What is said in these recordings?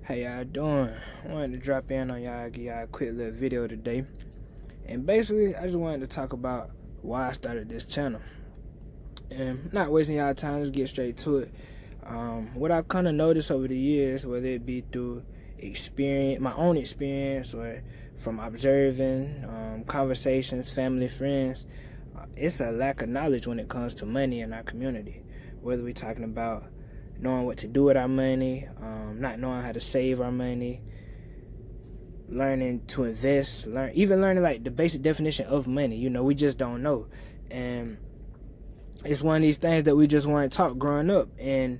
How y'all doing? I wanted to drop in on y'all, give y'all a quick little video today. And basically, I just wanted to talk about why I started this channel. And not wasting y'all time, let's get straight to it. What I've kind of noticed over the years, whether it be through experience, my own experience, or from observing conversations, family, friends, it's a lack of knowledge when it comes to money in our community. Whether we're talking about knowing what to do with our money, not knowing how to save our money, learning to invest, even learning like the basic definition of money. You know, we just don't know. And it's one of these things that we just weren't taught growing up. And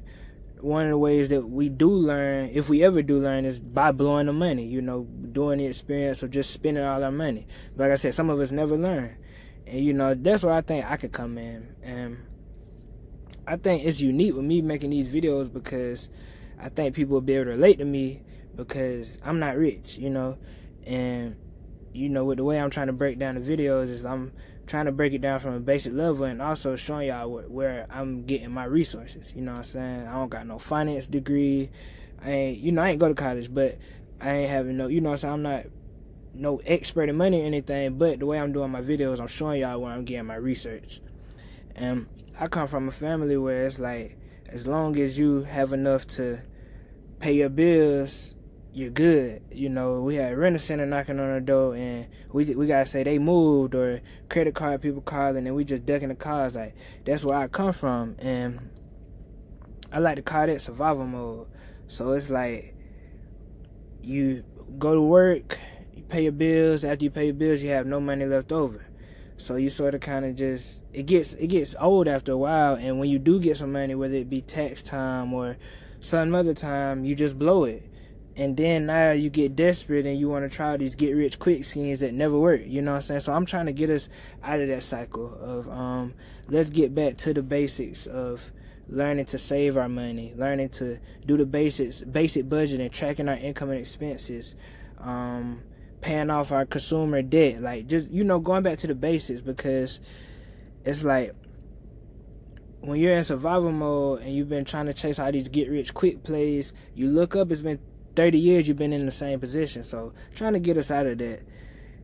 one of the ways that we do learn, if we ever do learn, is by blowing the money, you know, doing the experience of just spending all our money. Like I said, some of us never learn. And, you know, that's where I think I could come in. And I think it's unique with me making these videos because I think people will be able to relate to me because I'm not rich, you know. And, you know, with the way I'm trying to break down the videos is I'm trying to break it down from a basic level and also showing y'all where I'm getting my resources. You know what I'm saying? I don't got no finance degree. I ain't go to college, but I ain't having no, you know what I'm saying? I'm not no expert in money or anything, but the way I'm doing my videos, I'm showing y'all where I'm getting my research. And I come from a family where it's like, as long as you have enough to pay your bills, you're good. You know, we had Rent-A-Center knocking on the door, and we gotta say they moved, or credit card people calling, and we just ducking the cars. Like, that's where I come from, and I like to call that survival mode. So it's like, you go to work, you pay your bills. After you pay your bills, you have no money left over. So you sort of kind of just, it gets old after a while, and when you do get some money, whether it be tax time or some other time, you just blow it. And then now you get desperate and you want to try these get-rich-quick schemes that never work, you know what I'm saying? So I'm trying to get us out of that cycle of let's get back to the basics of learning to save our money, learning to do the basic budgeting, tracking our income and expenses, paying off our consumer debt, like just, you know, going back to the basics, because it's like when you're in survival mode and you've been trying to chase all these get-rich-quick plays, you look up, it's been 30 years you've been in the same position. So trying to get us out of that.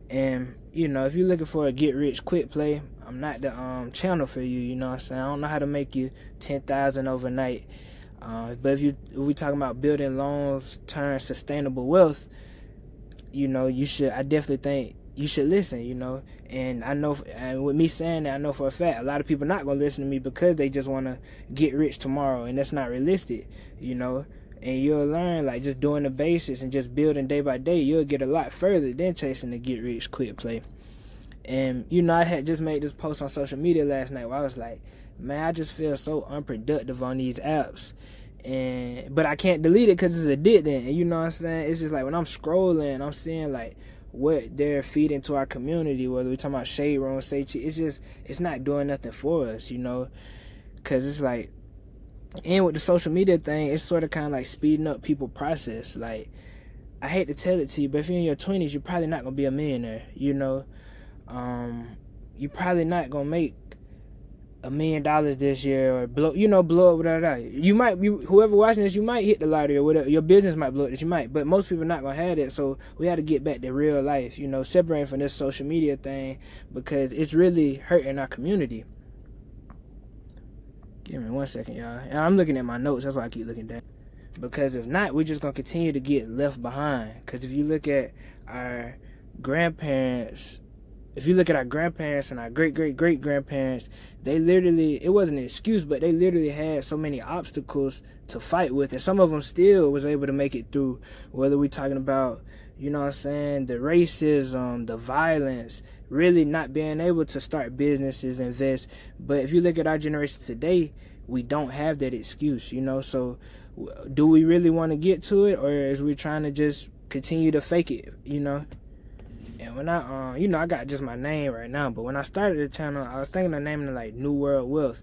And, you know, if you're looking for a get-rich-quick play, I'm not the channel for you, you know what I'm saying? I don't know how to make you $10,000 overnight. But if we talking about building long-term sustainable wealth, you know, I definitely think you should listen, you know. And I know, and with me saying that, I know for a fact a lot of people not gonna listen to me because they just want to get rich tomorrow, and that's not realistic, you know. And you'll learn, like, just doing the basics and just building day by day, you'll get a lot further than chasing the get rich quick play. And, you know, I had just made this post on social media last night where I was like, man, I just feel so unproductive on these apps. But I can't delete it because it's addicting. And you know what I'm saying? It's just like when I'm scrolling, I'm seeing like what they're feeding to our community, whether we're talking about Shade Room, it's not doing nothing for us, you know? Because it's like, and with the social media thing, it's sort of kind of like speeding up people's process. Like, I hate to tell it to you, but if you're in your 20s, you're probably not going to be a millionaire, you know? You're probably not going to make $1 million this year or blow up without. You might, whoever watching this, you might hit the lottery or whatever. Your business might blow up this, you might, but most people not going to have that. So we had to get back to real life, you know, separating from this social media thing because it's really hurting our community. Give me 1 second, y'all. And I'm looking at my notes. That's why I keep looking down. Because if not, we're just going to continue to get left behind. Because if you look at our grandparents, and our great-great-great-grandparents, they literally, it wasn't an excuse, but they literally had so many obstacles to fight with. And some of them still was able to make it through. Whether we're talking about, you know what I'm saying, the racism, the violence, really not being able to start businesses, invest. But if you look at our generation today, we don't have that excuse, you know. So do we really want to get to it, or is we trying to just continue to fake it, you know? And when I, you know, I got just my name right now, but when I started the channel, I was thinking of naming it like New World Wealth.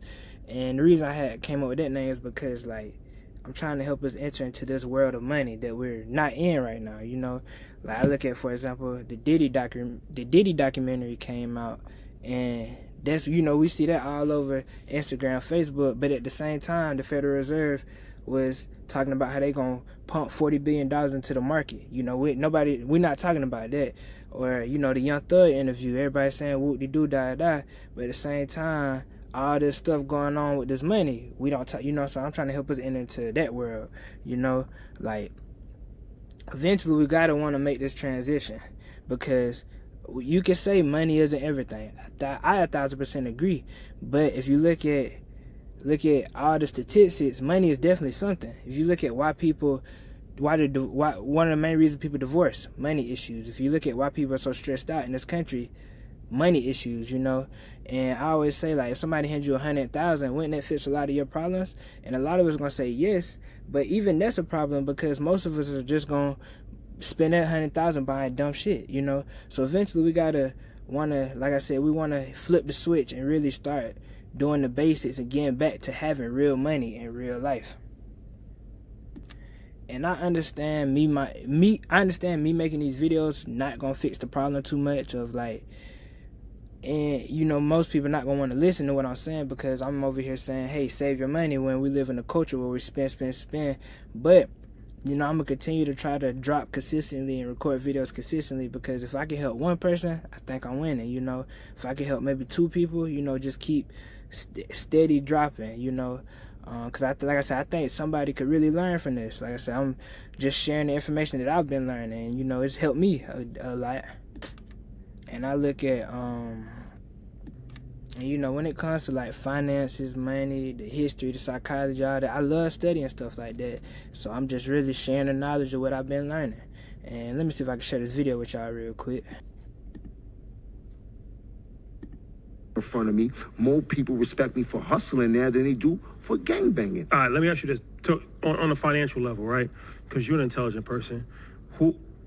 And the reason I came up with that name is because, like, I'm trying to help us enter into this world of money that we're not in right now, you know. Like, I look at, for example, the Diddy documentary came out, and that's, you know, we see that all over Instagram, Facebook, but at the same time, the Federal Reserve was talking about how they gonna pump $40 billion into the market. You know, we're not talking about that. Or, you know, the Young Thug interview, everybody saying whoop-de-doo, die. But at the same time, all this stuff going on with this money, we don't talk, you know, so I'm trying to help us enter into that world, you know, like, eventually we gotta want to make this transition, because you can say money isn't everything. I 1,000% agree, but if you look at all the statistics, money is definitely something. If you look at why one of the main reasons people divorce, money issues. If you look at why people are so stressed out in this country, money issues, you know. And I always say, like, if somebody hands you 100,000, wouldn't that fix a lot of your problems? And a lot of us are gonna say yes, but even that's a problem, because most of us are just gonna spend that 100,000 buying dumb shit, you know. So eventually we gotta like I said, we wanna flip the switch and really start doing the basics and getting back to having real money in real life. And I understand me making these videos not gonna fix the problem too much of, like, and you know, most people not gonna want to listen to what I'm saying, because I'm over here saying, hey, save your money, when we live in a culture where we spend. But you know, I'm gonna continue to try to drop consistently and record videos consistently, because if I can help one person, I think I'm winning. You know, if I can help maybe 2 people, you know, just keep steady dropping, you know. Because like I said, I think somebody could really learn from this. Like I said, I'm just sharing the information that I've been learning, and you know, it's helped me a lot. And I look at and you know, when it comes to like finances, money, the history, the psychology, all that, I love studying stuff like that. So I'm just really sharing the knowledge of what I've been learning. And let me see if I can share this video with y'all real quick. In front of me, more people respect me for hustling now than they do for gangbanging. All right, let me ask you this, on a financial level, right? Because you're an intelligent person.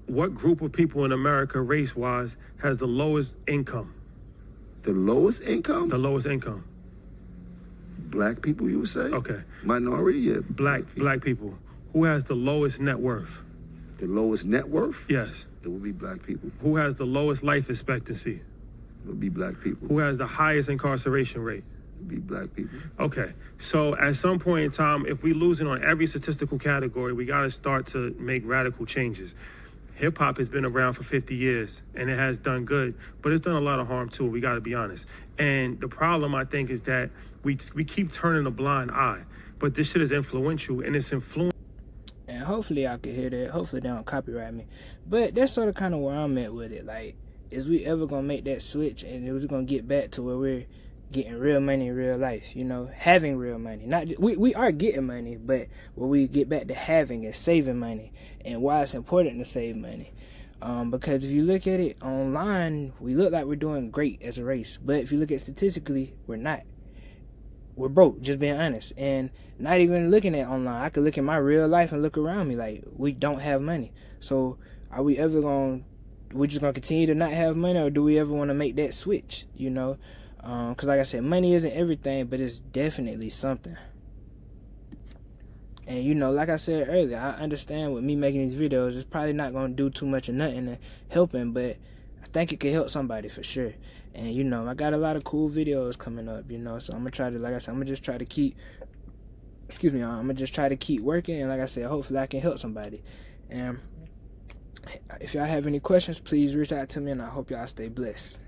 What group of people in America, race-wise, has the lowest income? The lowest income? The lowest income. Black people, you would say? Okay. Minority, yeah. Black people. Who has the lowest net worth? The lowest net worth? Yes. It would be black people. Who has the lowest life expectancy? It would be black people. Who has the highest incarceration rate? It would be black people. Okay. So at some point in time, if we're losing on every statistical category, we got to start to make radical changes. Hip-hop has been around for 50 years, and it has done good, but it's done a lot of harm, too. We got to be honest. And the problem, I think, is that we keep turning a blind eye, but this shit is influential, and it's influential. And hopefully I can hear that. Hopefully they don't copyright me. But that's sort of kind of where I'm at with it. Like, is we ever going to make that switch, and is we going to get back to where we're getting real money in real life, you know, having real money. Not we are getting money, but where we get back to having and saving money, and why it's important to save money. Because if you look at it online, we look like we're doing great as a race, but if you look at statistically, we're not. We're broke, just being honest. And not even looking at online, I could look at my real life and look around me like we don't have money. So are we ever we're just gonna continue to not have money, or do we ever want to make that switch, you know? Because like I said, money isn't everything, but it's definitely something. And you know, like I said earlier, I understand with me making these videos, it's probably not going to do too much or nothing to helping, but I think it could help somebody for sure. And you know, I got a lot of cool videos coming up, you know, so I'm going to try to, like I said, I'm going to just try to keep, I'm going to just try to keep working, and like I said, hopefully I can help somebody. And if y'all have any questions, please reach out to me, and I hope y'all stay blessed.